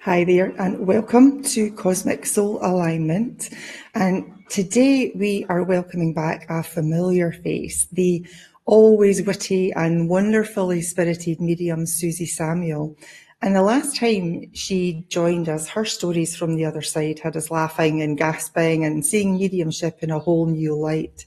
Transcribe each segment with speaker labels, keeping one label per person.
Speaker 1: Hi there, and welcome to Cosmic Soul Alignment. And today we are welcoming back a familiar face, the always witty and wonderfully spirited medium Suzi Samuel. And the last time she joined us, her stories from the other side had us laughing and gasping and seeing mediumship in a whole new light.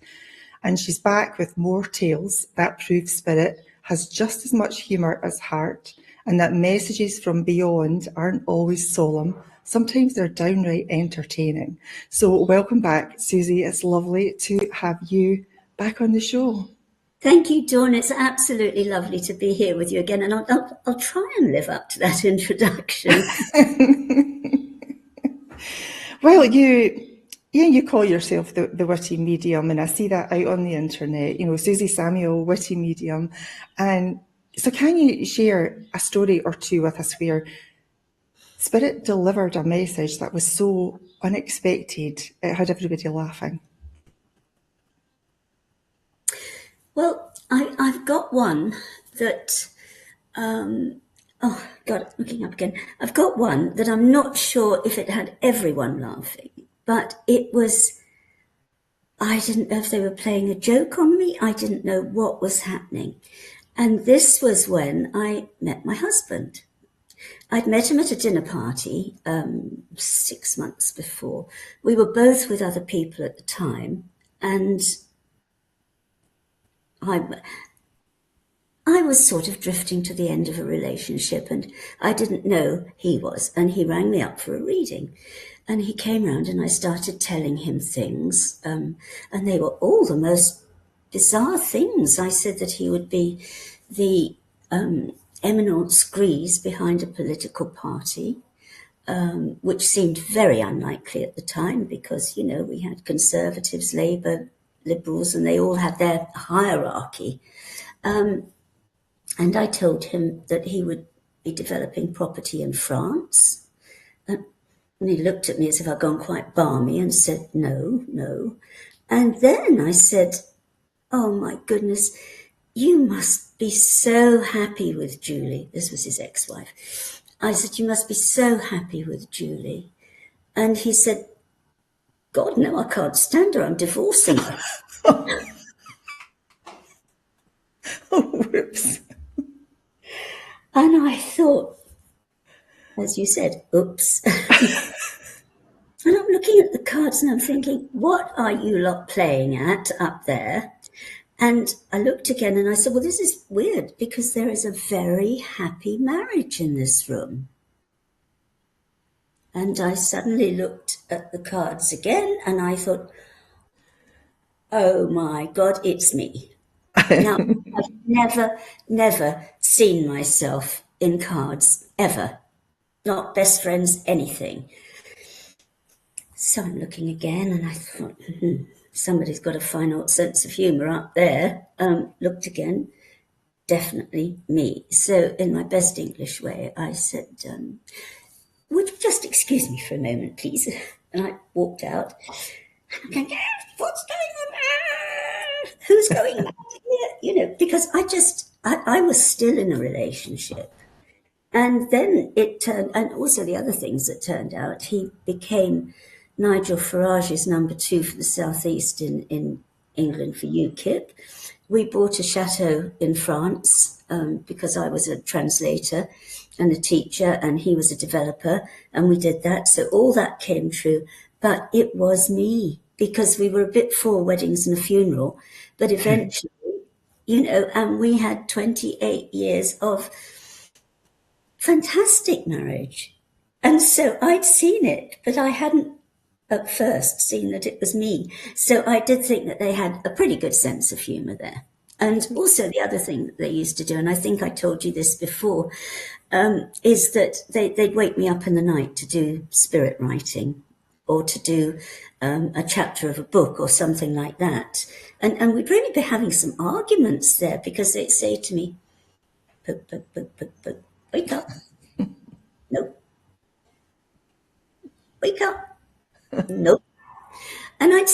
Speaker 1: And she's back with more tales that prove spirit has just as much humour as heart, and that messages from beyond aren't always solemn. Sometimes they're downright entertaining. So welcome back, Suzi. It's lovely to have you back on the show.
Speaker 2: Thank you, Dawn. It's absolutely lovely to be here with you again, and I'll try and live up to that introduction.
Speaker 1: Well, you call yourself the witty medium, and I see that out on the internet, Suzi Samuel, witty medium. And so can you share a story or two with us where Spirit delivered a message that was so unexpected, it had everybody laughing?
Speaker 2: Well, I've got one that, oh God, looking up again. I've got one that I'm not sure if it had everyone laughing, but it was, I didn't know if they were playing a joke on me. I didn't know what was happening. And this was when I met my husband. I'd met him at a dinner party 6 months before. We were both with other people at the time, and I was sort of drifting to the end of a relationship, and I didn't know he was, and he rang me up for a reading. And he came round and I started telling him things, and they were all the most bizarre things. I said that he would be the eminent screeze behind a political party, which seemed very unlikely at the time because, we had Conservatives, Labour, Liberals, and they all had their hierarchy. And I told him that he would be developing property in France. And he looked at me as if I'd gone quite balmy and said, no. And then I said, oh my goodness, you must be so happy with Julie. This was his ex-wife. I said, you must be so happy with Julie. And he said, God, no, I can't stand her. I'm divorcing her.
Speaker 1: Oh, whoops.
Speaker 2: And I thought, as you said, oops. And I'm looking at the cards and I'm thinking, what are you lot playing at up there? And I looked again and I said, well, this is weird because there is a very happy marriage in this room. And I suddenly looked at the cards again and I thought, oh my God, it's me. Now, I've never seen myself in cards, ever. Not best friends, anything. So I'm looking again and I thought, somebody's got a fine old sense of humour up there. Looked again, definitely me. So in my best English way, I said, would you just excuse me for a moment, please? And I walked out. I'm going, what's going on? Who's going on here? Because I was still in a relationship. And then it turned, and also the other things that turned out, he became Nigel Farage's number 2 for the South East in England for UKIP. We bought a chateau in France because I was a translator and a teacher and he was a developer, and we did that. So all that came true, but it was me because we were a bit for weddings and a funeral, but eventually, and we had 28 years of fantastic marriage. And so I'd seen it, but I hadn't at first seen that it was me. So I did think that they had a pretty good sense of humour there. And also the other thing that they used to do, and I think I told you this before, is that they'd wake me up in the night to do spirit writing or to do a chapter of a book or something like that. And we'd really be having some arguments there because they'd say to me, wake up. Nope. Wake up. Nope. And I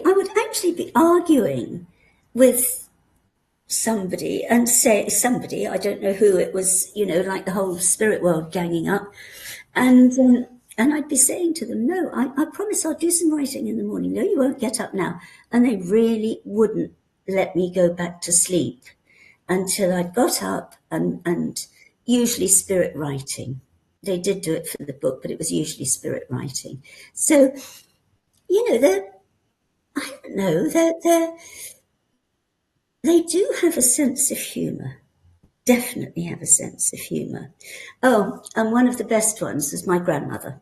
Speaker 2: would actually be arguing with somebody and say somebody, I don't know who it was, like the whole spirit world ganging up. And I'd be saying to them, no, I promise I'll do some writing in the morning. No, you won't get up now. And they really wouldn't let me go back to sleep until I got up and usually spirit writing. They did do it for the book, but it was usually spirit writing. So, I don't know, they do have a sense of humour. Definitely have a sense of humour. Oh, and one of the best ones was my grandmother.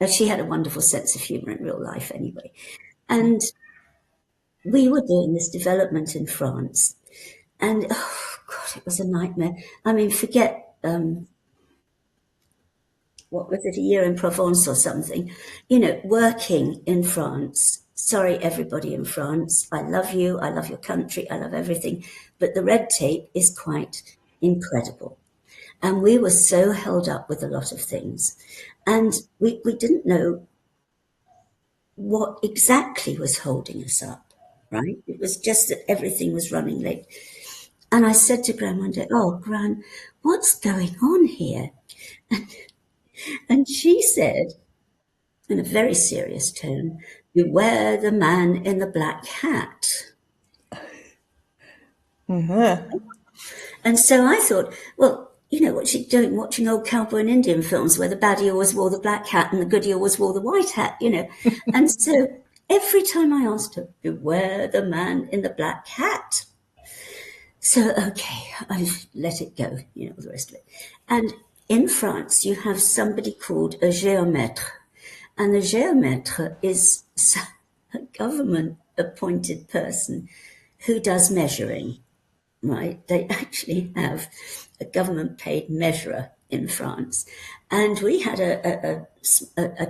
Speaker 2: She had a wonderful sense of humour in real life anyway. And we were doing this development in France. And, oh, God, it was a nightmare. I mean, forget, what was it, a year in Provence or something. Working in France. Sorry, everybody in France. I love you. I love your country. I love everything. But the red tape is quite incredible. And we were so held up with a lot of things. And we didn't know what exactly was holding us up, right? It was just that everything was running late. And I said to Gran one day, oh, Gran, what's going on here? And she said, in a very serious tone, beware the man in the black hat.
Speaker 1: Mm-hmm.
Speaker 2: And so I thought, well, what's she doing watching old cowboy and Indian films where the baddie always wore the black hat and the goodie always wore the white hat, And so every time I asked her, beware the man in the black hat. So, okay, I've let it go, the rest of it. And in France, you have somebody called a géomètre. And the géomètre is a government-appointed person who does measuring, right? They actually have a government-paid measurer in France. And we had a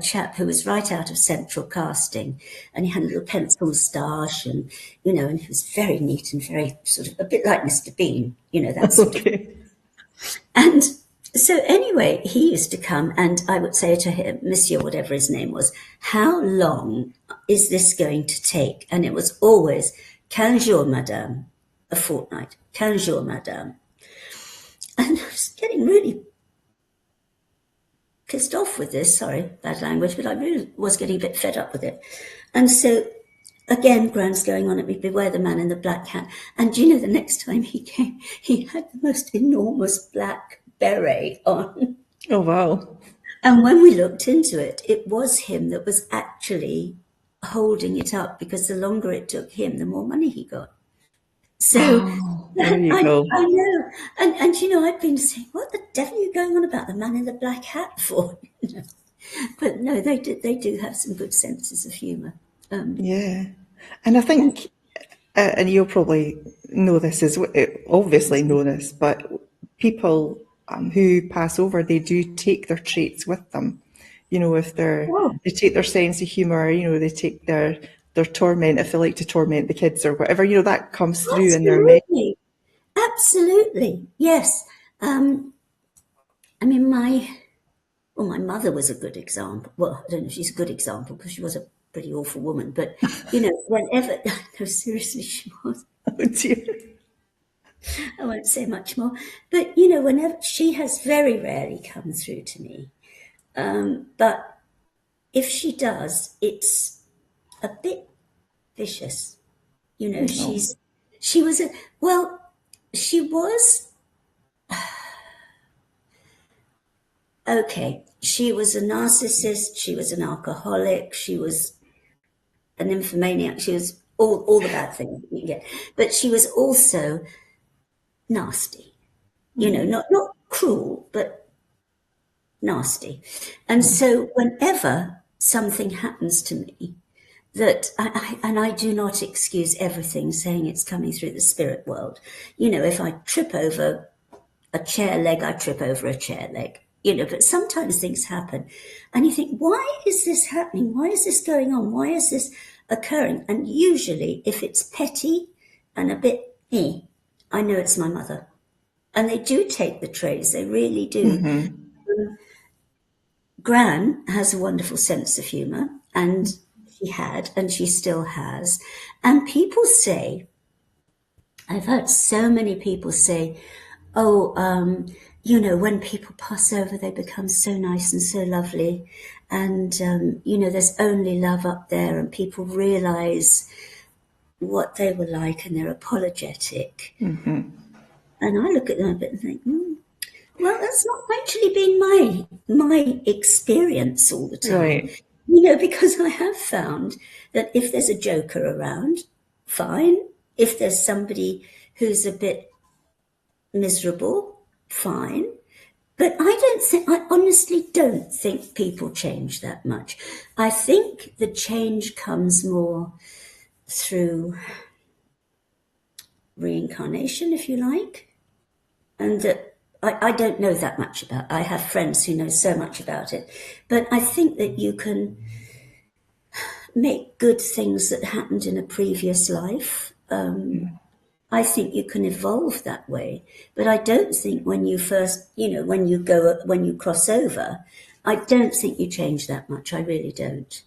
Speaker 2: chap who was right out of central casting, and he had a little pencil moustache, and and he was very neat and very sort of a bit like Mr. Bean, that sort of. And so anyway, he used to come, and I would say to him, Monsieur, whatever his name was, how long is this going to take? And it was always 15 jours, madame, a fortnight, 15 jours, madame. And I was getting really pissed off with this, sorry, bad language, but I really was getting a bit fed up with it. And so, again, Gran's going on at me, beware the man in the black hat. And the next time he came, he had the most enormous black beret on.
Speaker 1: Oh, wow.
Speaker 2: And when we looked into it, it was him that was actually holding it up, because the longer it took him, the more money he got. So
Speaker 1: there you go.
Speaker 2: I know. And I'd been saying, what the devil are you going on about the man in the black hat for? But no, they do have some good senses of humour.
Speaker 1: Yeah. And I think, and you'll probably know this, obviously know this, but people who pass over, they do take their traits with them. If they take their sense of humour, they take their torment, if they like to torment the kids or whatever, that comes through in their memory.
Speaker 2: Absolutely, yes. I mean, my mother was a good example. Well, I don't know if she's a good example, because she was a pretty awful woman. But, whenever, no, seriously, she was.
Speaker 1: Oh, dear.
Speaker 2: I won't say much more. But, whenever, she has very rarely come through to me. But if she does, it's a bit vicious. She was okay, she was a narcissist, she was an alcoholic, she was an nymphomaniac, she was all the bad things you can get. But she was also nasty, not cruel, but nasty. And so whenever something happens to me, that I do not excuse everything, saying it's coming through the spirit world. If I trip over a chair leg, I trip over a chair leg. But sometimes things happen and you think, why is this happening? Why is this going on? Why is this occurring? And usually if it's petty and a bit, I know it's my mother. And they do take the trays, they really do. Mm-hmm. Gran has a wonderful sense of humour, and she had, and she still has. And people say, I've heard so many people say, when people pass over, they become so nice and so lovely. And, there's only love up there, and people realize what they were like, and they're apologetic.
Speaker 1: Mm-hmm.
Speaker 2: And I look at them a bit and think, well, that's not actually been my experience all the time.
Speaker 1: Right.
Speaker 2: Because I have found that if there's a joker around, fine. If there's somebody who's a bit miserable, fine. But I honestly don't think people change that much. I think the change comes more through reincarnation, if you like. And I don't know that much about it. I have friends who know so much about it. But I think that you can make good things that happened in a previous life. I think you can evolve that way. But I don't think when you first, when you cross over, I don't think you change that much. I really don't.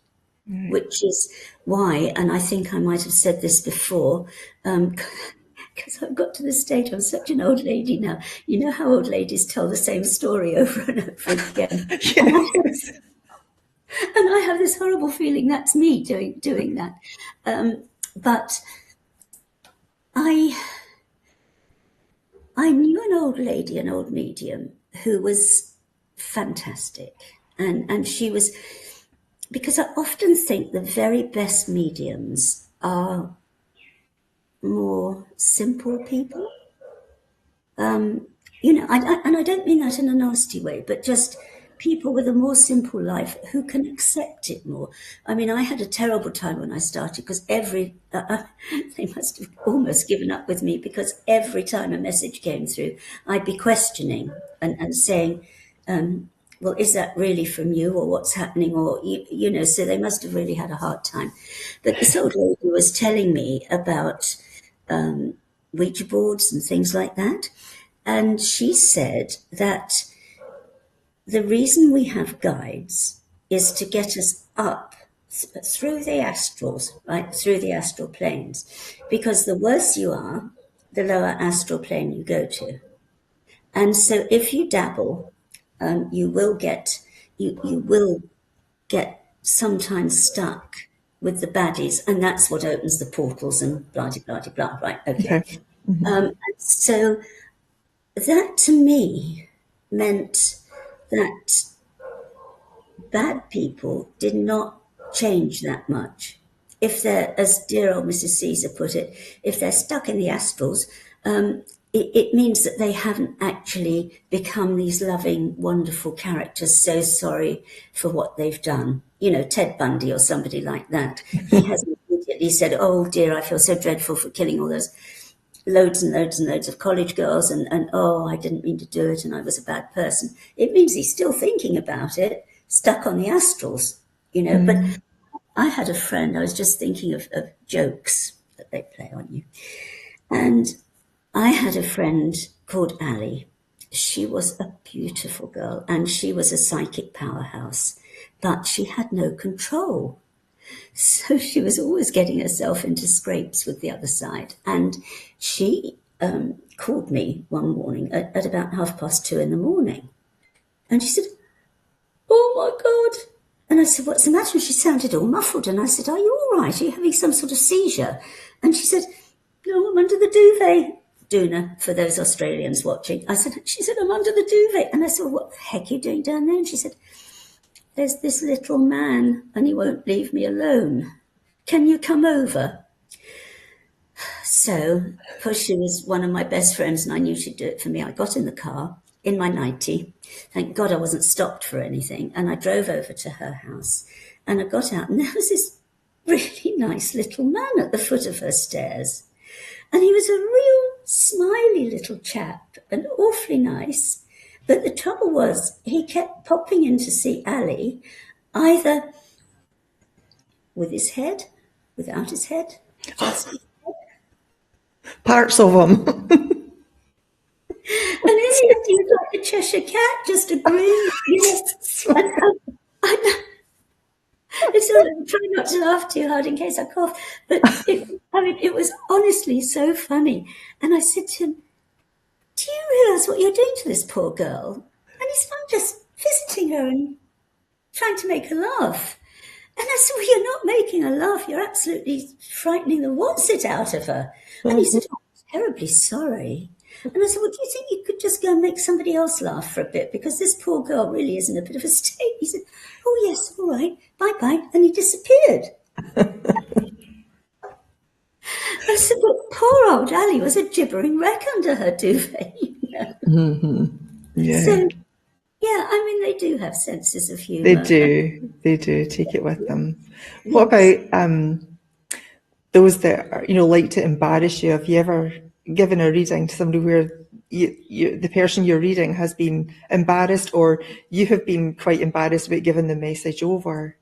Speaker 2: Which is why, and I think I might have said this before, because I've got to the stage, I'm such an old lady now. You know how old ladies tell the same story over and over again.
Speaker 1: Yes.
Speaker 2: And I have this horrible feeling that's me doing that. But I knew an old lady, an old medium, who was fantastic. And she was, because I often think the very best mediums are more simple people. And I don't mean that in a nasty way, but just people with a more simple life who can accept it more. I mean, I had a terrible time when I started because they must have almost given up with me, because every time a message came through, I'd be questioning and saying, well, is that really from you, or what's happening? Or, so they must have really had a hard time. But this old lady was telling me about Ouija boards and things like that. And she said that the reason we have guides is to get us up through the astrals, right, through the astral planes. Because the worse you are, the lower astral plane you go to. And so if you dabble, you will get sometimes stuck with the baddies, and that's what opens the portals and blah, blah, blah, blah, right? Okay. Mm-hmm. So that to me meant that bad people did not change that much. If they're, as dear old Mrs. Caesar put it, if they're stuck in the astrals, it means that they haven't actually become these loving, wonderful characters, so sorry for what they've done. Ted Bundy or somebody like that. He has immediately said, oh dear, I feel so dreadful for killing all those loads and loads and loads of college girls, and oh, I didn't mean to do it, and I was a bad person. It means he's still thinking about it, stuck on the astrals, But I had a friend, I was just thinking of jokes that they play on you. And I had a friend called Ali. She was a beautiful girl, and she was a psychic powerhouse, but she had no control. So she was always getting herself into scrapes with the other side. And she called me one morning at about 2:30 in the morning. And she said, oh my God. And I said, what's the matter? And she sounded all muffled. And I said, are you all right? Are you having some sort of seizure? And she said, no, I'm under the duvet. Doona, for those Australians watching. She said, I'm under the duvet. And I said, what the heck are you doing down there? And she said, there's this little man and he won't leave me alone. Can you come over? So, because she was one of my best friends and I knew she'd do it for me, I got in the car in my 90. Thank God I wasn't stopped for anything. And I drove over to her house and I got out and there was this really nice little man at the foot of her stairs. And he was a real smiley little chap and awfully nice. But the trouble was he kept popping in to see Ali, either with his head, without his head, just his head.
Speaker 1: Parts of him.
Speaker 2: And in the end, he was like a Cheshire cat, just a grin. Yes. So I'm trying not to laugh too hard in case I cough. But it was honestly so funny. And I said to him, do you realise what you're doing to this poor girl. And he said, I'm just visiting her and trying to make her laugh. And I said, well, you're not making her laugh. You're absolutely frightening the what's it out of her. And he said, oh, I'm terribly sorry. And I said, well, do you think you could just go and make somebody else laugh for a bit? Because this poor girl really is in a bit of a state. He said, oh, yes, all right, bye-bye. And he disappeared. I said, but poor old Ali was a gibbering wreck under her duvet.
Speaker 1: Yeah.
Speaker 2: So, yeah, I mean, they do have senses of humour.
Speaker 1: They do take it with them. Yes. What about those that like to embarrass you? Have you ever given a reading to somebody where the person you're reading has been embarrassed, or you have been quite embarrassed about giving the message over?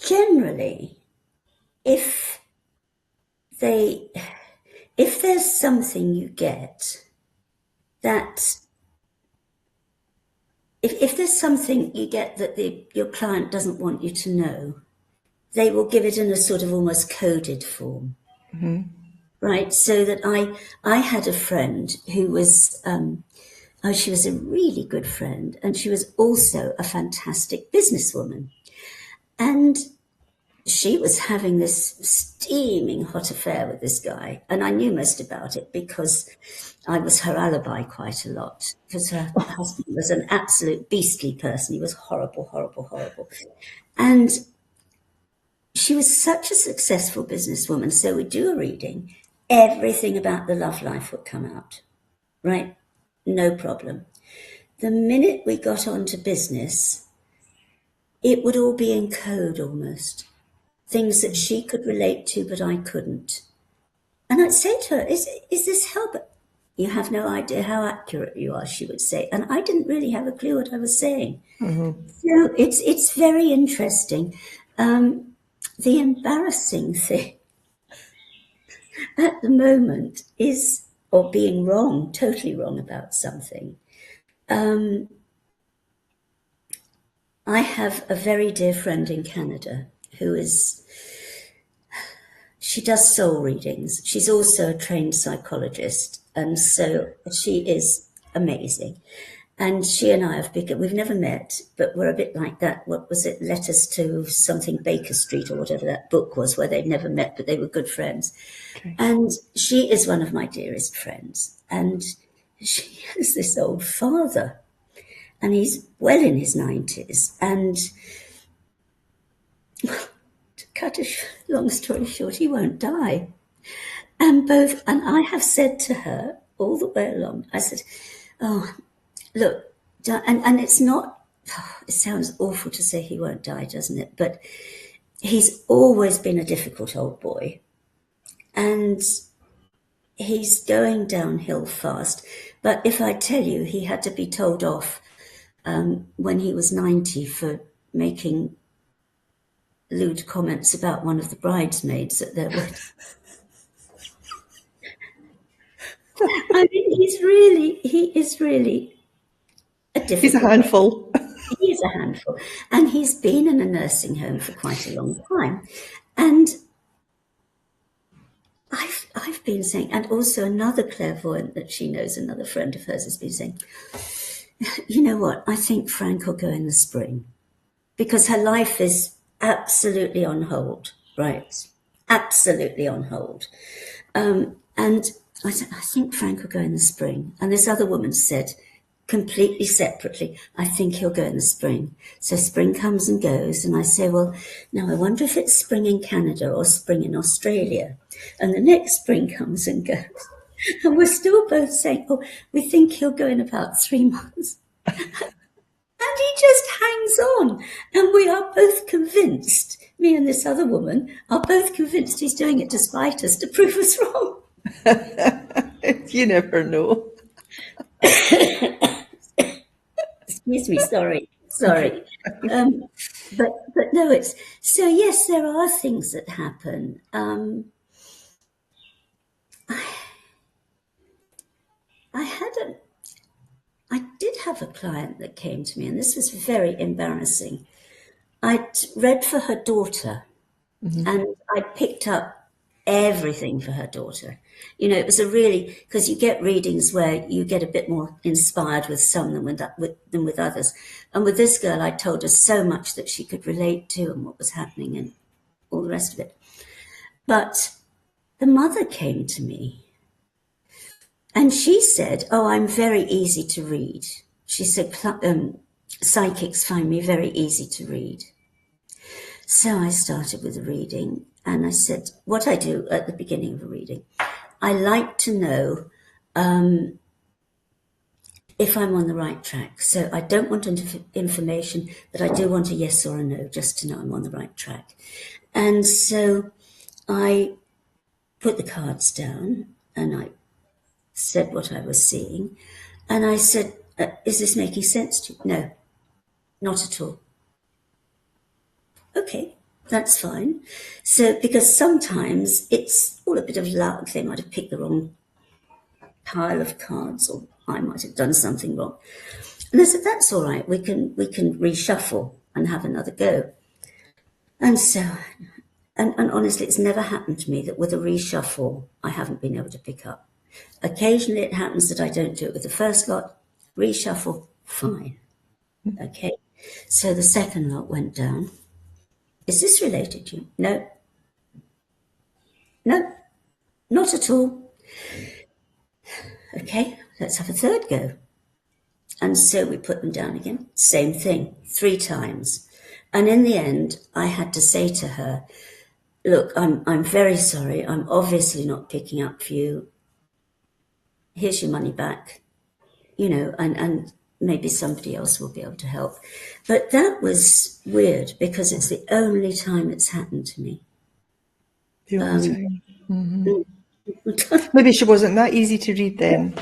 Speaker 2: Generally, if there's something you get that, if there's something you get that your client doesn't want you to know, they will give it in a sort of almost coded form. Mm-hmm. Right? So that I had a friend who was, she was a really good friend, and she was also a fantastic businesswoman. And she was having this steaming hot affair with this guy. And I knew most about it because I was her alibi quite a lot, because her husband was an absolute beastly person. He was horrible, horrible, horrible. And she was such a successful businesswoman. So we'd do a reading. Everything about the love life would come out, right? No problem. The minute we got on to business, it would all be in code almost. Things that she could relate to, but I couldn't. And I'd say to her, is this help? You have no idea how accurate you are, she would say. And I didn't really have a clue what I was saying. Mm-hmm. So it's very interesting. The embarrassing thing at the moment is, or being wrong, totally wrong about something. I have a very dear friend in Canada who she does soul readings. She's also a trained psychologist, and so she is amazing. And she and I we've never met, but we're a bit like that. What was it? Letters to something Baker Street, or whatever that book was, where they'd never met, but they were good friends. Okay. And she is one of my dearest friends. And she has this old father, and he's well in his 90s. And to cut a long story short, he won't die. And I have said to her all the way along, I said, oh, look, and it's not, it sounds awful to say he won't die, doesn't it? But he's always been a difficult old boy. And he's going downhill fast. But if I tell you, he had to be told off when he was 90 for making lewd comments about one of the bridesmaids at their wedding. I mean, he is really a difficult.
Speaker 1: He's a handful.
Speaker 2: He is a handful. And he's been in a nursing home for quite a long time. And I've been saying, and also another clairvoyant that she knows, another friend of hers, has been saying, you know what, I think Frank will go in the spring, because her life is absolutely on hold, right? Absolutely on hold. And I said, I think Frank will go in the spring. And this other woman said, completely separately, I think he'll go in the spring. So spring comes and goes. And I say, well, now I wonder if it's spring in Canada or spring in Australia. And the next spring comes and goes. And we're still both saying, oh, we think he'll go in about 3 months. And he just hangs on. And we are both convinced, me and this other woman are both convinced he's doing it to spite us, to prove us wrong.
Speaker 1: You never know.
Speaker 2: Excuse me, sorry. But no, it's so yes, there are things that happen. I did have a client that came to me, and this was very embarrassing. I'd read for her daughter, mm-hmm. and I picked up everything for her daughter. You know, it was a really, because you get readings where you get a bit more inspired with some than with others. And with this girl, I told her so much that she could relate to and what was happening and all the rest of it. But the mother came to me and she said, "Oh, I'm very easy to read." She said, "Psychics find me very easy to read." So I started with a reading and I said, what I do at the beginning of a reading, I like to know if I'm on the right track. So I don't want information, but I do want a yes or a no, just to know I'm on the right track. And so I put the cards down and I said what I was seeing. And I said, is this making sense to you? No, not at all. Okay, that's fine. So, because sometimes it's all a bit of luck. They might have picked the wrong pile of cards, or I might have done something wrong. And I said, that's all right. We can reshuffle and have another go. And so, and honestly, it's never happened to me that with a reshuffle, I haven't been able to pick up. Occasionally it happens that I don't do it with the first lot. Reshuffle, fine. Okay. So the second lot went down. Is this related to you? No. No, not at all. Okay, let's have a third go. And so we put them down again. Same thing, 3 times. And in the end, I had to say to her, look, I'm very sorry. I'm obviously not picking up for you. Here's your money back, you know, and maybe somebody else will be able to help. But that was weird because it's the only time it's happened to me.
Speaker 1: The only time. Mm-hmm. Maybe she wasn't that easy to read then.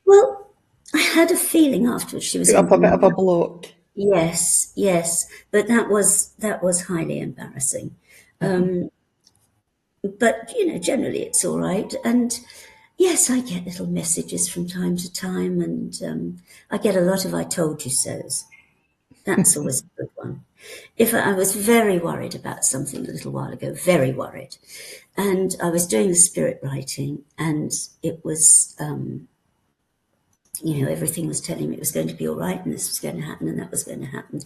Speaker 2: Well, I had a feeling afterwards she was
Speaker 1: up a bit of a block.
Speaker 2: Yes, but that was highly embarrassing. Mm-hmm. But you know, generally it's all right. And yes, I get little messages from time to time, and I get a lot of "I told you so's." That's always a good one. If I was very worried about something a little while ago, very worried, and I was doing the spirit writing, and it was, you know, everything was telling me it was going to be all right, and this was going to happen, and that was going to happen.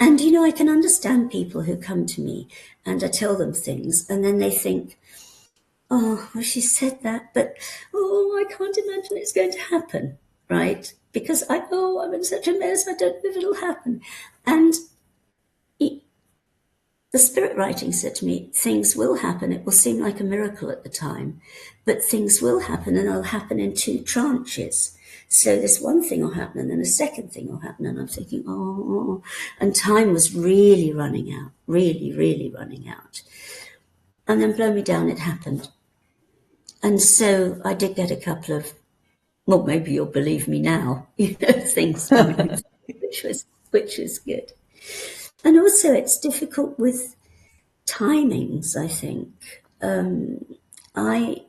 Speaker 2: And, you know, I can understand people who come to me and I tell them things, and then they think, oh, well, she said that, but, oh, I can't imagine it's going to happen, right? Because I'm in such a mess, I don't know if it'll happen. And the spirit writing said to me, things will happen. It will seem like a miracle at the time, but things will happen, and it'll happen in 2 tranches. So this one thing will happen, and then a second thing will happen. And I'm thinking, oh, and time was really running out, really, really running out. And then blow me down, it happened. And so I did get a couple of, well, maybe you'll believe me now, you know, things coming, which was good. And also it's difficult with timings, I think. I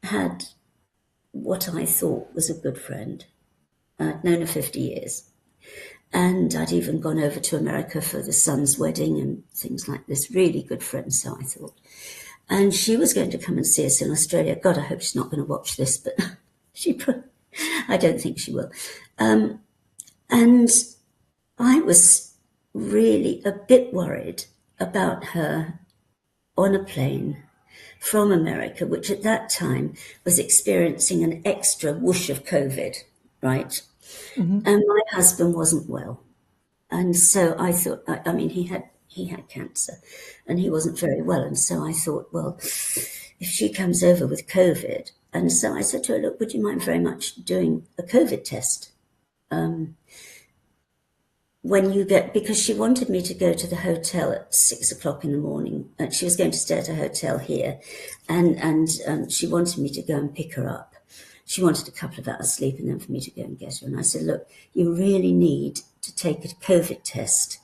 Speaker 2: had what I thought was a good friend. I'd known her 50 years. And I'd even gone over to America for the son's wedding and things like this. Really good friend, so I thought. And she was going to come and see us in Australia. God, I hope she's not going to watch this, but I don't think she will. And I was really a bit worried about her on a plane from America, which at that time was experiencing an extra whoosh of COVID, right? Mm-hmm. And my husband wasn't well. And so I thought, I mean, he had cancer and he wasn't very well. And so I thought, well, if she comes over with COVID, and so I said to her, look, would you mind very much doing a COVID test? When you get, because she wanted me to go to the hotel at 6 o'clock in the morning. She was going to stay at a hotel here, and she wanted me to go and pick her up. She wanted a couple of hours sleep and then for me to go and get her. And I said, look, you really need to take a COVID test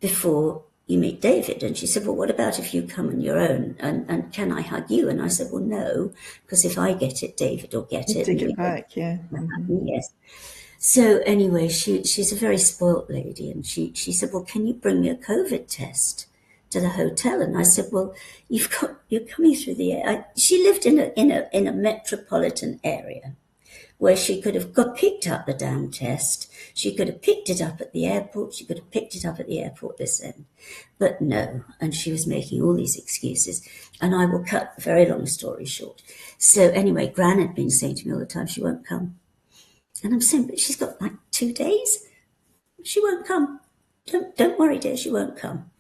Speaker 2: before you meet David. And she said, well, what about if you come on your own? And can I hug you? And I said, well, no, because if I get it, David will get it.
Speaker 1: Take it back, yeah.
Speaker 2: Mm-hmm. Yes. So anyway, she's a very spoilt lady, and she said, well, can you bring me a COVID test? to the hotel. And I said, well, you're coming through the air. She lived in a metropolitan area where she could have picked up the damn test. She could have picked it up at the airport. She could have picked it up at the airport this end. But no. And she was making all these excuses. And I will cut a very long story short. So anyway, Gran had been saying to me all the time, she won't come. And I'm saying, but she's got like 2 days. She won't come. Don't worry, dear, she won't come.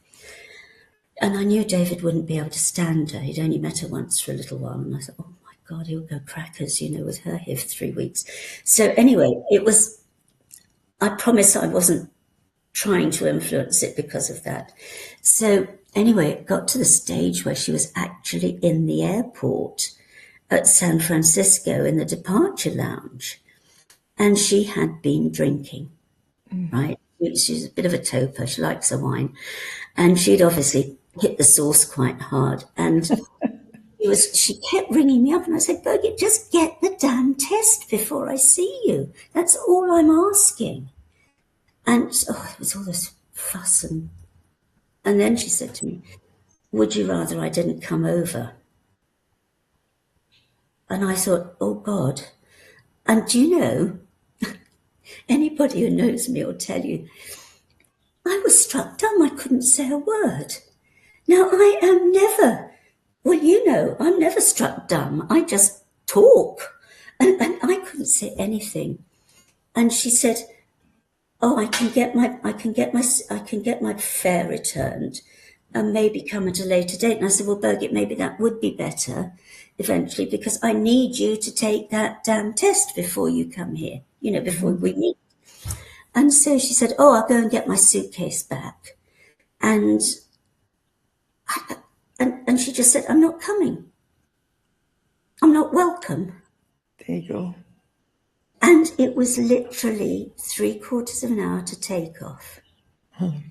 Speaker 2: And I knew David wouldn't be able to stand her. He'd only met her once for a little while. And I thought, oh my God, he'll go crackers, with her here for 3 weeks. So anyway, I promise I wasn't trying to influence it because of that. So anyway, it got to the stage where she was actually in the airport at San Francisco in the departure lounge. And she had been drinking, right? She's a bit of a toper. She likes her wine. And she'd obviously hit the sauce quite hard. And she kept ringing me up. And I said, Birgit, just get the damn test before I see you. That's all I'm asking. And it was all this fuss. And then she said to me, would you rather I didn't come over? And I thought, oh, God. And do you know, anybody who knows me will tell you, I was struck dumb. I couldn't say a word. Now, I am never, I'm never struck dumb. I just talk. And I couldn't say anything. And she said, oh, I can get my fare returned and maybe come at a later date. And I said, well, Birgit, maybe that would be better eventually because I need you to take that damn test before you come here, before we meet. And so she said, oh, I'll go and get my suitcase back. And she just said, I'm not coming. I'm not welcome.
Speaker 1: There you go.
Speaker 2: And it was literally 3/4 of an hour to take off. And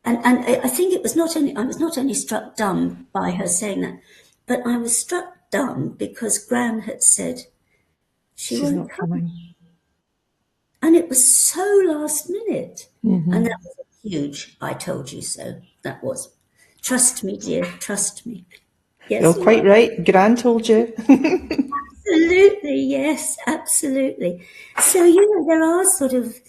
Speaker 2: I think I was not only struck dumb by her saying that, but I was struck dumb because Gran had said she's not coming. And it was so last minute. Mm-hmm. And that was a huge, I told you so. That was. Trust me, dear, trust me. Yes,
Speaker 1: you're quite right. Gran told you.
Speaker 2: Absolutely, yes, absolutely. So, there are sort of,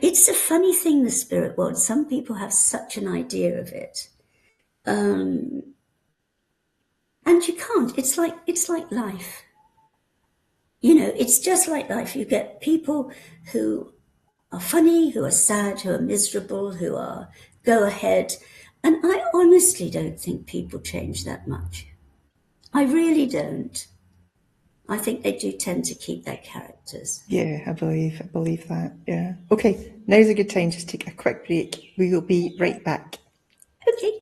Speaker 2: it's a funny thing, the spirit world. Some people have such an idea of it. And you can't. It's like life. It's just like life. You get people who are funny, who are sad, who are miserable, who are go ahead. And I honestly don't think people change that much. I really don't. I think they do tend to keep their characters.
Speaker 1: Yeah, I believe that. Yeah. Okay, now's a good time. Just take a quick break. We will be right back.
Speaker 2: Okay.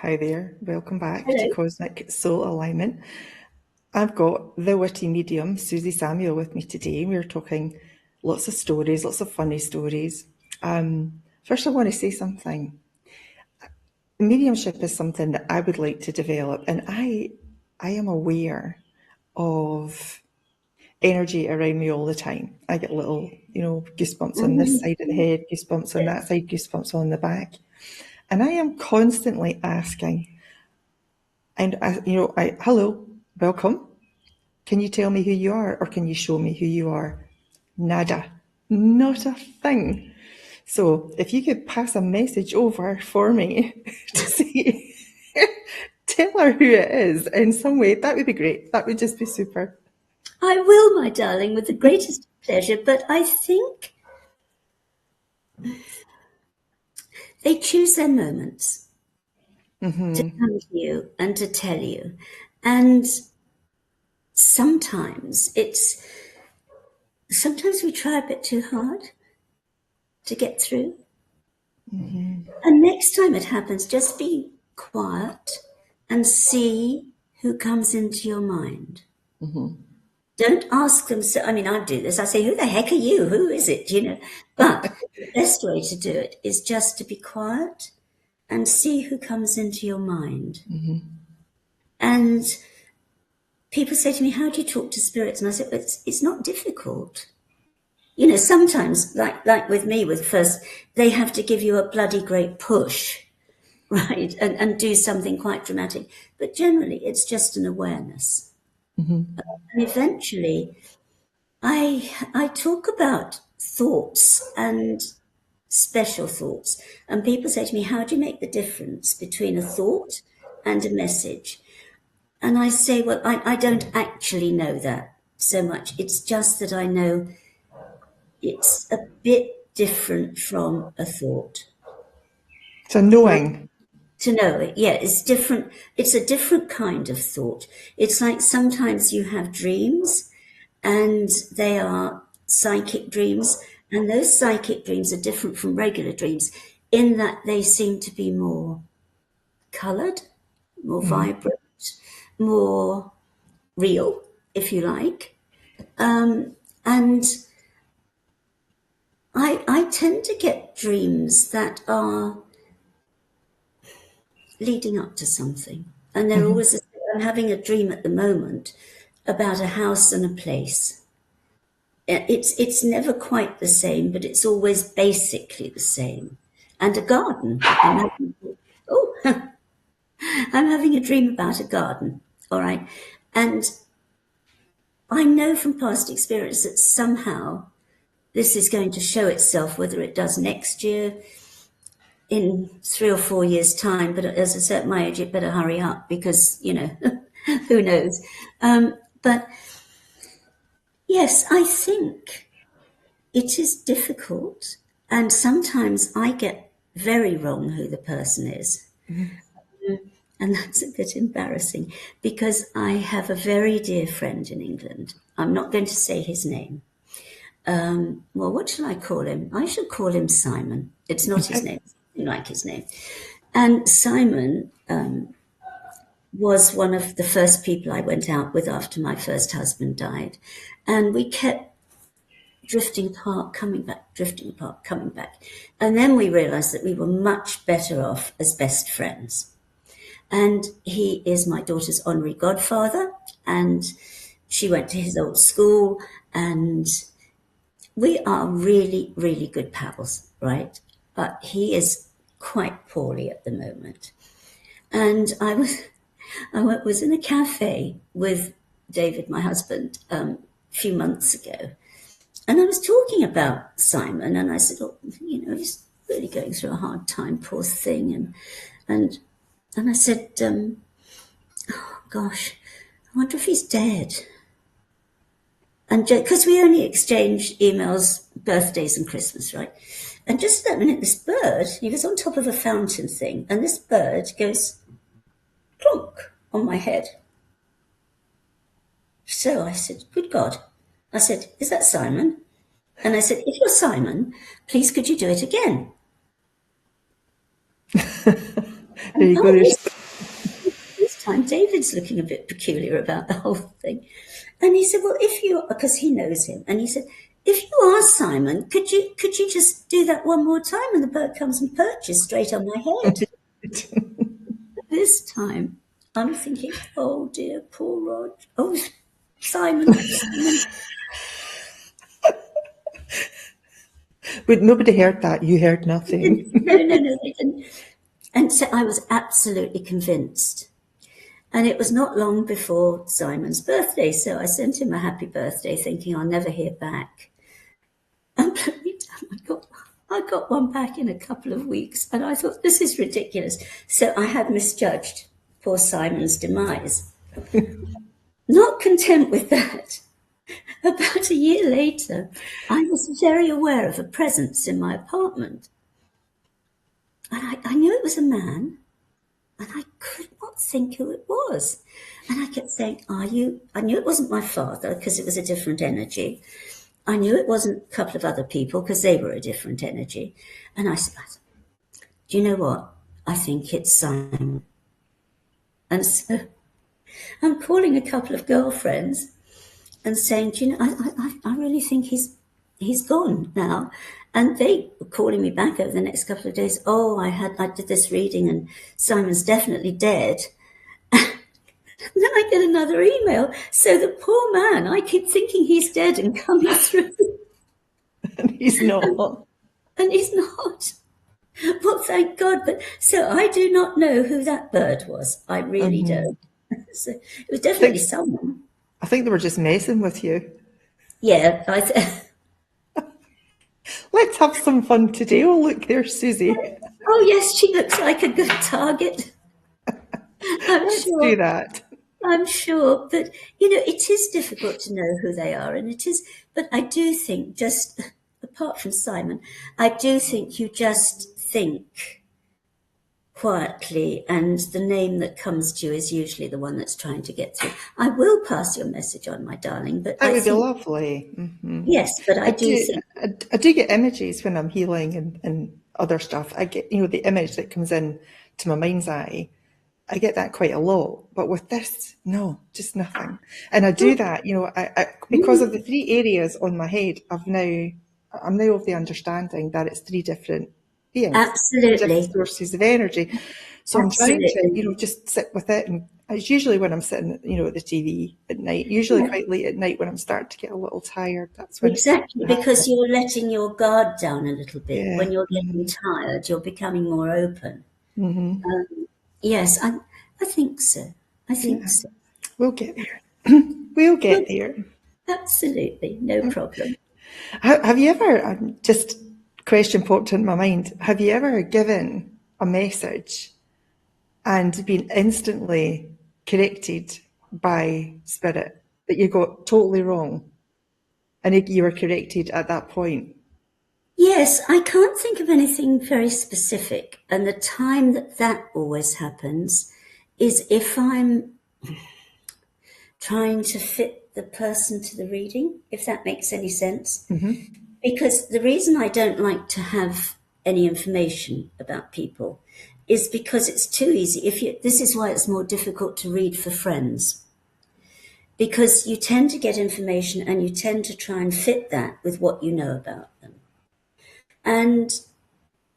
Speaker 1: Hi there. Welcome back to
Speaker 2: Hello.
Speaker 1: Cosmic Soul Alignment. I've got the witty medium, Suzi Samuel, with me today. We're talking lots of stories, lots of funny stories. First, I want to say something. Mediumship is something that I would like to develop, and I am aware of energy around me all the time. I get little, goosebumps on this side of the head, goosebumps on that side, goosebumps on the back. And I am constantly asking, and hello, welcome. Can you tell me who you are, or can you show me who you are? Nada, not a thing. So if you could pass a message over for me to say, tell her who it is in some way, that would be great. That would just be super.
Speaker 2: I will, my darling, with the greatest pleasure, but I think they choose their moments to come to you and to tell you. And sometimes we try a bit too hard to get through. And next time it happens, just be quiet and see who comes into your mind. Don't ask them. So, I mean, I do this. I say, who the heck are you? Who is it? But the best way to do it is just to be quiet and see who comes into your mind. And people say to me, how do you talk to spirits? And I said, it's not difficult. Sometimes, like with me, they have to give you a bloody great push, right? And do something quite dramatic. But generally, it's just an awareness. And eventually, I talk about thoughts and special thoughts. And people say to me, how do you make the difference between a thought and a message? And I say, well, I don't actually know that so much. It's just that I know it's a bit different from a thought.
Speaker 1: So knowing.
Speaker 2: To know it, yeah, it's different. It's a different kind of thought. It's like sometimes you have dreams and they are psychic dreams, and those psychic dreams are different from regular dreams in that they seem to be more coloured, more vibrant, more real, if you like. And I tend to get dreams that are leading up to something. And they're always, I'm having a dream at the moment about a house and a place. It's never quite the same, but it's always basically the same. And a garden. I'm having a dream about a garden. All right. And I know from past experience that somehow this is going to show itself, whether it does next year, in 3 or 4 years' time. But as I said, at my age, it better hurry up because, who knows. But yes, I think it is difficult. And sometimes I get very wrong who the person is. And that's a bit embarrassing because I have a very dear friend in England. I'm not going to say his name. Well, what shall I call him? I shall call him Simon. It's not his name. I like his name. And Simon was one of the first people I went out with after my first husband died. And we kept drifting apart, coming back, drifting apart, coming back. And then we realized that we were much better off as best friends. And he is my daughter's honorary godfather, and she went to his old school, and we are really, really good pals, right? But he is quite poorly at the moment. And I was in a cafe with David, my husband, a few months ago, and I was talking about Simon, and I said, he's really going through a hard time, poor thing, and I said, oh gosh, I wonder if he's dead. And because we only exchange emails, birthdays and Christmas, right? And just that minute, this bird, he was on top of a fountain thing, and this bird goes clonk on my head. So I said, good God. I said, is that Simon? And I said, if you're Simon, please could you do it again?
Speaker 1: There you go.
Speaker 2: time, David's looking a bit peculiar about the whole thing. And he said, well, because he knows him, and he said, if you are Simon, could you just do that one more time? And the bird comes and perches straight on my head. This time, I'm thinking, oh dear, poor Rod. Oh, Simon.
Speaker 1: But nobody heard that. You heard nothing.
Speaker 2: No, they didn't. And so I was absolutely convinced. And it was not long before Simon's birthday, so I sent him a happy birthday, thinking I'll never hear back. And I got one back in a couple of weeks, and I thought, this is ridiculous. So I had misjudged poor Simon's demise. Not content with that, about a year later, I was very aware of a presence in my apartment. And I knew it was a man, and I could not think who it was. And I kept saying, I knew it wasn't my father, because it was a different energy. I knew it wasn't a couple of other people, because they were a different energy. And I said, do you know what? I think it's Simon. And so I'm calling a couple of girlfriends and saying, do you know, I really think he's gone now. And they were calling me back over the next couple of days. Oh, I did this reading and Simon's definitely dead. And then I get another email. So the poor man, I keep thinking he's dead and coming through.
Speaker 1: And he's not.
Speaker 2: And he's not. Well, thank God. But so I do not know who that bird was. I really don't. So it was definitely someone.
Speaker 1: I think they were just messing with you.
Speaker 2: Yeah.
Speaker 1: Let's have some fun today. Oh, look, there's Suzi.
Speaker 2: Oh, yes, she looks like a good target.
Speaker 1: Let's do that.
Speaker 2: I'm sure. But, you know, it is difficult to know who they are. And it is. But I do think, just apart from Simon, I do think you just think quietly, and the name that comes to you is usually the one that's trying to get through. I will pass your message on, my darling. But
Speaker 1: that would be lovely. Mm-hmm.
Speaker 2: Yes, but I do think
Speaker 1: I do get images when I'm healing and other stuff. I get, the image that comes in to my mind's eye. I get that quite a lot, but with this, no, just nothing. And I do that, I because of the 3 areas on my head. I'm now of the understanding that it's 3 different beings,
Speaker 2: absolutely
Speaker 1: different sources of energy. So absolutely. I'm trying to, just sit with it, and it's usually when I'm sitting, at the TV at night. Usually quite late at night when I'm starting to get a little tired. That's when
Speaker 2: exactly because you're letting your guard down a little bit. Yeah. When you're getting tired, you're becoming more open. Yes, I think so. I think so.
Speaker 1: We'll get there. We'll get there.
Speaker 2: Absolutely, no problem.
Speaker 1: Have you ever, just question popped into my mind, have you ever given a message and been instantly corrected by spirit that you got totally wrong and you were corrected at that point?
Speaker 2: Yes, I can't think of anything very specific. And the time that always happens is if I'm trying to fit the person to the reading, if that makes any sense. Because the reason I don't like to have any information about people is because it's too easy. This is why it's more difficult to read for friends. Because you tend to get information and you tend to try and fit that with what you know about them. And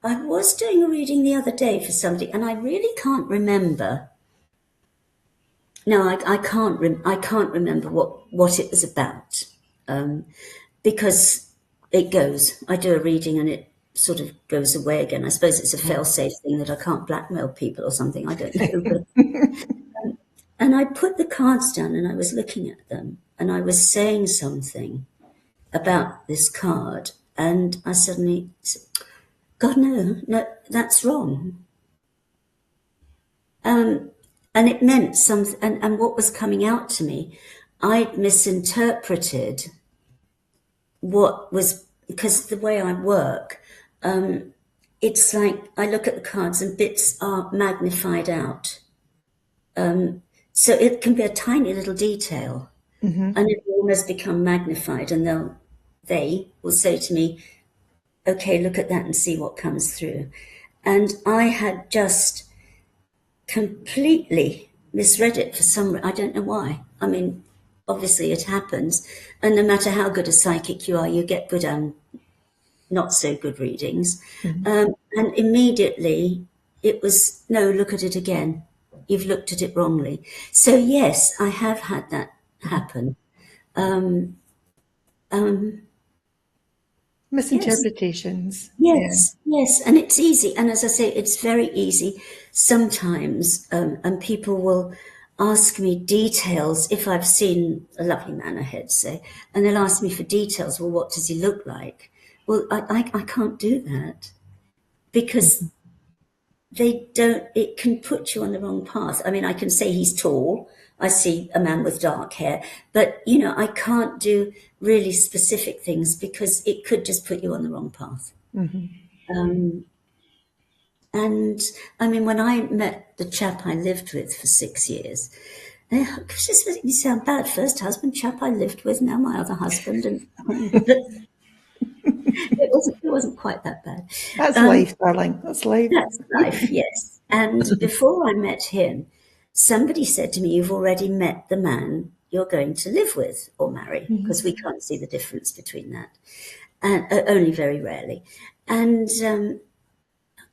Speaker 2: I was doing a reading the other day for somebody, and I really can't remember. No, I can't remember what it was about, because it goes. I do a reading and it sort of goes away again. I suppose it's a fail-safe thing that I can't blackmail people or something. I don't know. But, and I put the cards down and I was looking at them and I was saying something about this card. And I suddenly said, God, no, that's wrong. And it meant something, and what was coming out to me, I'd misinterpreted what was, because the way I work, it's like I look at the cards and bits are magnified out. So it can be a tiny little detail, and it will almost become magnified, and they will say to me, okay, look at that and see what comes through. And I had just completely misread it for some. I don't know why. I mean, obviously it happens, and no matter how good a psychic you are, you get good and not so good readings. And immediately it was, no, look at it again. You've looked at it wrongly. So yes, I have had that happen.
Speaker 1: Misinterpretations.
Speaker 2: Yes, and it's easy. And as I say, it's very easy sometimes. And people will ask me details if I've seen a lovely man ahead, say, and they'll ask me for details. Well, what does he look like? Well, I can't do that because they don't, it can put you on the wrong path. I mean, I can say he's tall. I see a man with dark hair, but I can't do really specific things because it could just put you on the wrong path. And I mean, when I met the chap I lived with for 6 years, just making me sound bad. First husband, chap I lived with, now my other husband, and it wasn't quite that bad.
Speaker 1: That's life, darling. That's life.
Speaker 2: That's life, yes. And before I met him, somebody said to me, "You've already met the man you're going to live with or marry," because we can't see the difference between that, and only very rarely. And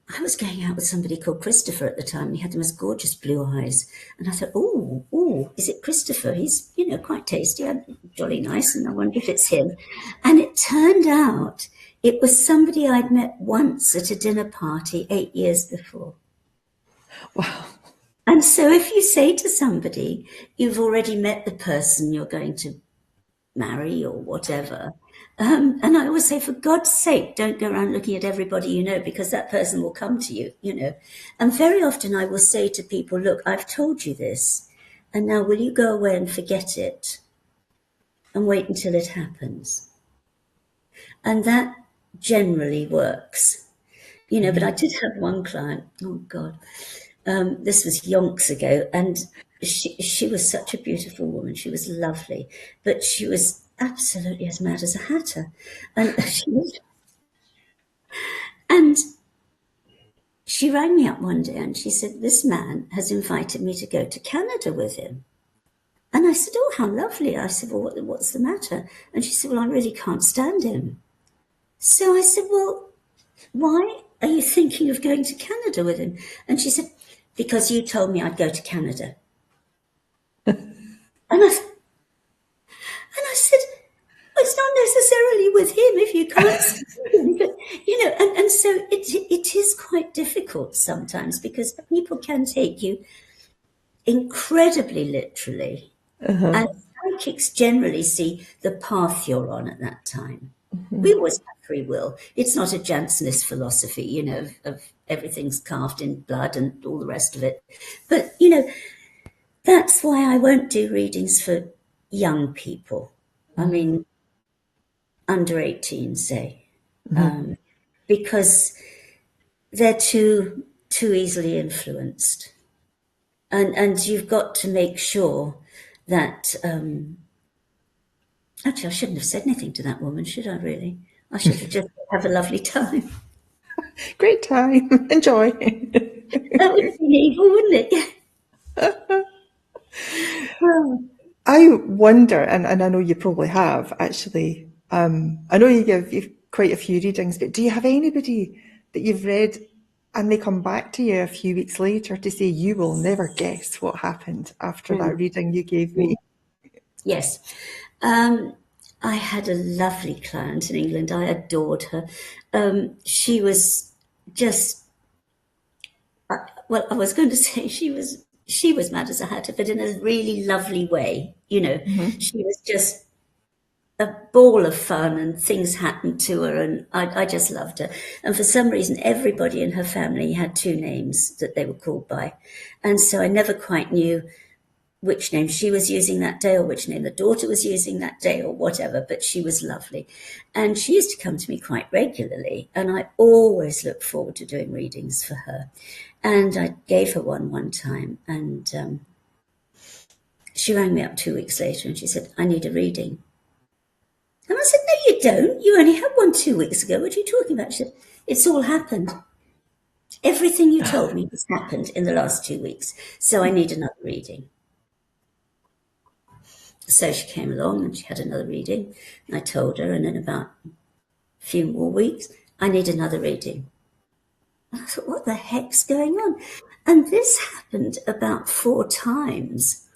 Speaker 2: I was going out with somebody called Christopher at the time, and he had the most gorgeous blue eyes. And I thought, oh, is it Christopher? He's, quite tasty and jolly nice, and I wonder if it's him. And it turned out it was somebody I'd met once at a dinner party 8 years before.
Speaker 1: Wow.
Speaker 2: And so if you say to somebody, you've already met the person you're going to marry or whatever, and I always say, for God's sake, don't go around looking at everybody you know, because that person will come to you, And very often I will say to people, look, I've told you this, and now will you go away and forget it and wait until it happens? And that generally works, but I did have one client, oh God, this was yonks ago, and she was such a beautiful woman. She was lovely, but she was absolutely as mad as a hatter. And she rang me up one day and she said, this man has invited me to go to Canada with him. And I said, oh, how lovely. I said, well, what's the matter? And she said, well, I really can't stand him. So I said, well, why are you thinking of going to Canada with him? And she said, because you told me I'd go to Canada. And I said, well, it's not necessarily with him if you can't stand him. But, and so it is quite difficult sometimes because people can take you incredibly literally. And psychics generally see the path you're on at that time. We always have free will. It's not a Jansenist philosophy, of everything's carved in blood and all the rest of it. But, that's why I won't do readings for young people. I mean, under 18, say, because they're too easily influenced. And you've got to make sure that, actually, I shouldn't have said anything to that woman, should I really? I should have just have a lovely time.
Speaker 1: Great time. Enjoy.
Speaker 2: That would have been evil, wouldn't it?
Speaker 1: I wonder, and I know you probably have actually, I know you give quite a few readings, but do you have anybody that you've read and they come back to you a few weeks later to say, you will never guess what happened after that reading you gave me?
Speaker 2: Yes. I had a lovely client in England. I adored her. She was just, well, I was going to say she was mad as a hatter, but in a really lovely way. She was just a ball of fun and things happened to her, and I just loved her. And for some reason, everybody in her family had two names that they were called by. And so I never quite knew which name she was using that day or which name the daughter was using that day or whatever, but she was lovely. And she used to come to me quite regularly, and I always looked forward to doing readings for her. And I gave her one time, and she rang me up 2 weeks later and she said, I need a reading. And I said, no, you don't. You only had one 2 weeks ago. What are you talking about? She said, it's all happened. everything you told me has happened in the last 2 weeks, so I need another reading. So she came along and she had another reading. And I told her, and in about a few more weeks, I need another reading. And I thought, what the heck's going on? And this happened about 4 times.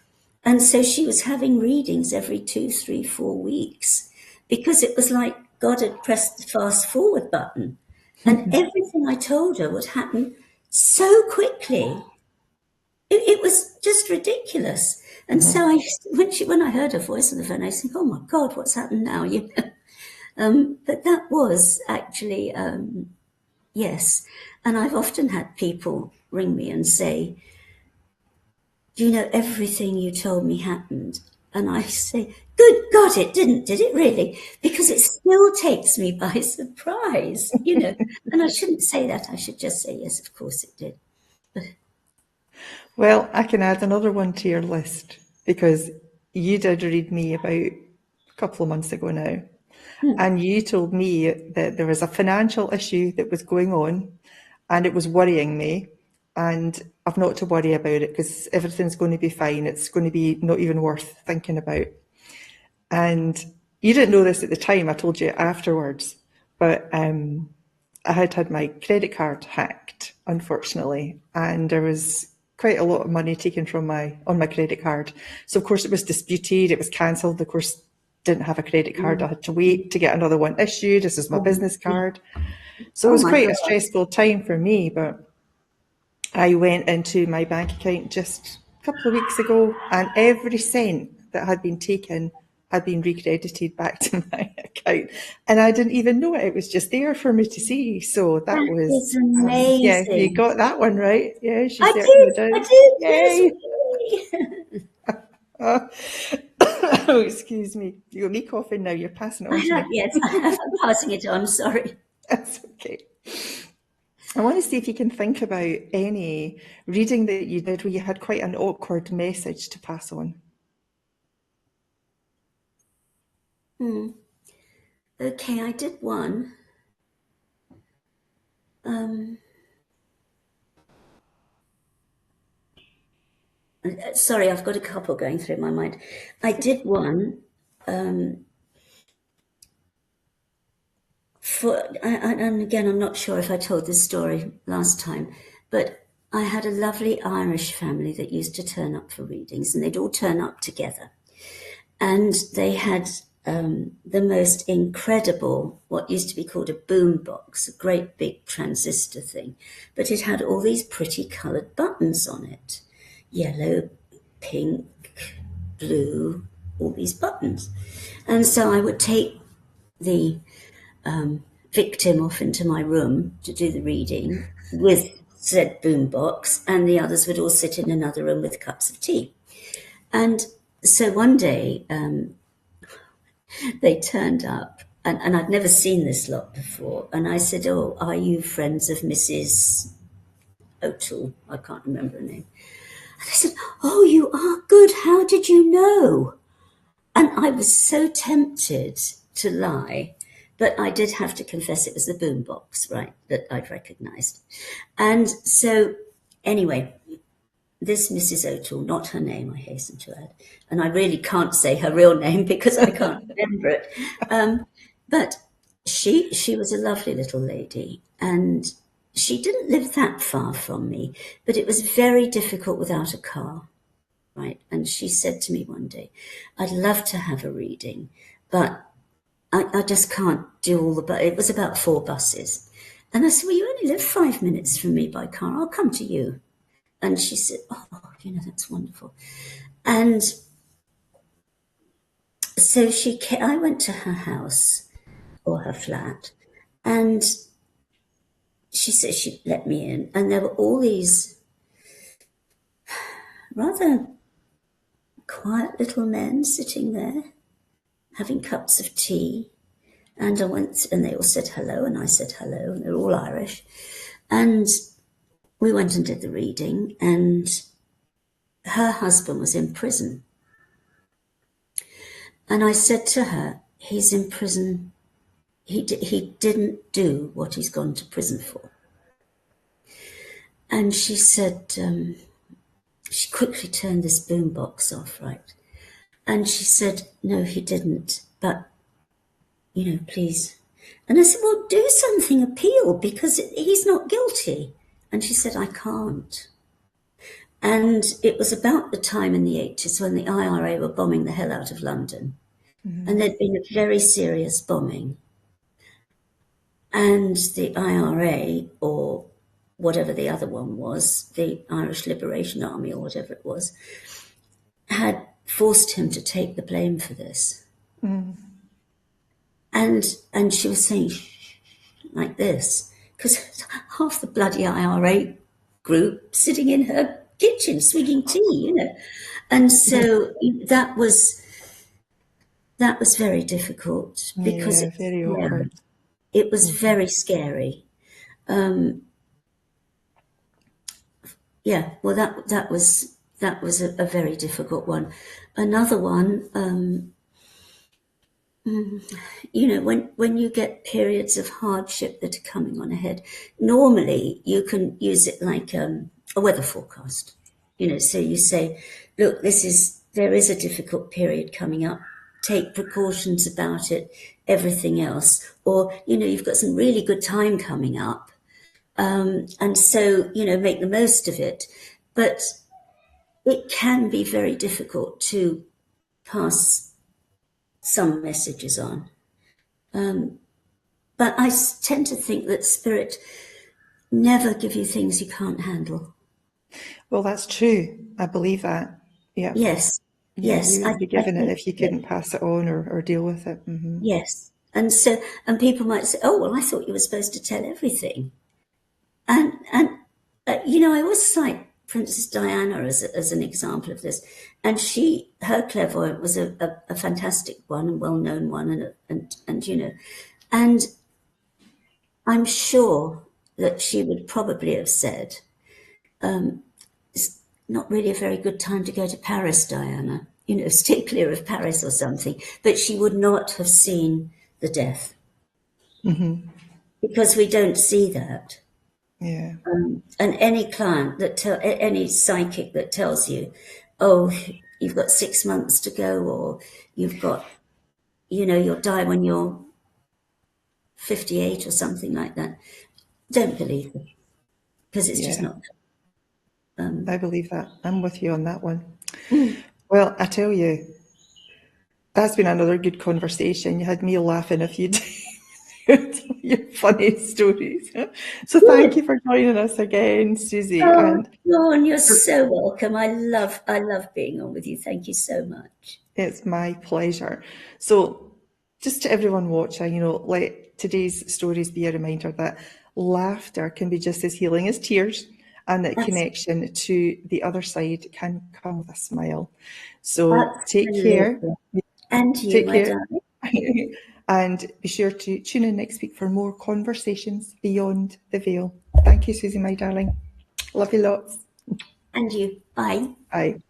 Speaker 2: And so she was having readings every 2, 3, 4 weeks, because it was like God had pressed the fast forward button. And everything I told her would happen so quickly. It was just ridiculous. And so when I heard her voice on the phone, I said, oh my God, what's happened now? You know? But that was actually, yes. And I've often had people ring me and say, do you know, everything you told me happened? And I say, good God, it didn't, did it really? Because it still takes me by surprise, you know. And I shouldn't say that. I should just say, yes, of course it did.
Speaker 1: Well, I can add another one to your list, because you did read me about a couple of months ago now. And you told me that there was a financial issue that was going on and it was worrying me. And I've not to worry about it because everything's going to be fine. It's going to be not even worth thinking about. And you didn't know this at the time. I told you afterwards. But I had my credit card hacked, unfortunately. And there was quite a lot of money taken from on my credit card. So, of course, it was disputed. It was cancelled. Of course, didn't have a credit card. I had to wait to get another one issued. This is my business card. So it was quite a stressful time for me, but I went into my bank account just a couple of weeks ago and every cent that had been taken had been recredited back to my account. And I didn't even know it. It was just there for me to see. So that was
Speaker 2: amazing.
Speaker 1: Yeah, you got that one right. Yeah, she
Speaker 2: I
Speaker 1: certainly
Speaker 2: did.
Speaker 1: did.
Speaker 2: I did.
Speaker 1: Yay.
Speaker 2: Yes.
Speaker 1: Oh, excuse me. You got me coughing now. You're passing it on to me.
Speaker 2: Yes, I'm passing it on. Sorry.
Speaker 1: That's okay. I want to see if you can think about any reading that you did where you had quite an awkward message to pass on.
Speaker 2: Okay, I did one. Sorry, I've got a couple going through my mind. I did one and again, I'm not sure if I told this story last time, but I had a lovely Irish family that used to turn up for readings, and they'd all turn up together. And they had the most incredible, what used to be called a boom box, a great big transistor thing, but it had all these pretty coloured buttons on it. Yellow, pink, blue, all these buttons. And so I would take the victim off into my room to do the reading with said boombox, and the others would all sit in another room with cups of tea. And so one day they turned up, and I'd never seen this lot before. And I said, oh, are you friends of Mrs. O'Toole? I can't remember her name. And they said, oh, you are? Good. How did you know? And I was so tempted to lie, but I did have to confess it was the boombox, right, that I'd recognised. And so, anyway, this Mrs. O'Toole, not her name, I hasten to add, and I really can't say her real name because I can't remember it, but she was a lovely little lady, and she didn't live that far from me, but it was very difficult without a car. Right. And she said to me one day, I'd love to have a reading, but I just can't do all the, it was about 4 buses. And I said, well, you only live 5 minutes from me by car. I'll come to you. And she said, oh, that's wonderful. And so I went to her house or her flat, and she said she'd let me in. And there were all these rather quiet little men sitting there having cups of tea. And I went, and they all said hello, and I said hello, and they're all Irish. And we went and did the reading, and her husband was in prison. And I said to her, he's in prison. He didn't do what he's gone to prison for. And she said, she quickly turned this boombox off, right? And she said, no, he didn't, but, please. And I said, well, do something, appeal, because he's not guilty. And she said, I can't. And it was about the time in the 80s when the IRA were bombing the hell out of London. Mm-hmm. And there'd been a very serious bombing. And the IRA, or whatever the other one was, the Irish Liberation Army or whatever it was, had forced him to take the blame for this. Mm. And she was saying like this, because half the bloody IRA group sitting in her kitchen swigging tea, And so that was very difficult, because
Speaker 1: very awkward.
Speaker 2: It was very scary. Well, that was a very difficult one. Another one, when you get periods of hardship that are coming on ahead, normally you can use it like a weather forecast. So you say, look, there is a difficult period coming up. Take precautions about it, everything else. Or, you've got some really good time coming up. And so, make the most of it. But it can be very difficult to pass some messages on. But I tend to think that Spirit never give you things you can't handle.
Speaker 1: Well, that's true. I believe that. Yeah.
Speaker 2: Yes. Yes.
Speaker 1: You would be given it if you couldn't pass it on or deal with it. Mm-hmm.
Speaker 2: Yes. And people might say, oh, well, I thought you were supposed to tell everything. And I always cite Princess Diana as an example of this. And her clairvoyant was a fantastic one, and well-known one. And I'm sure that she would probably have said, it's not really a very good time to go to Paris, Diana. Stay clear of Paris or something. But she would not have seen the death. Mm-hmm. Because we don't see that.
Speaker 1: Yeah.
Speaker 2: And any client any psychic that tells you, oh, you've got 6 months to go, or you've got, you'll die when you're 58 or something like that, don't believe them, because it's just not.
Speaker 1: I believe that. I'm with you on that one. Well, I tell you, that's been another good conversation. You had me laughing a few days. Your funny stories. So thank you for joining us again, Suzi.
Speaker 2: Oh, Dawn, you're so welcome. I love being on with you. Thank you so much.
Speaker 1: It's my pleasure. So just to everyone watching, let today's stories be a reminder that laughter can be just as healing as tears, and that connection to the other side can come with a smile. So take care.
Speaker 2: And you, my darling.
Speaker 1: And be sure to tune in next week for more conversations beyond the veil. Thank you, Suzi, my darling. Love you lots.
Speaker 2: And you. Bye.
Speaker 1: Bye.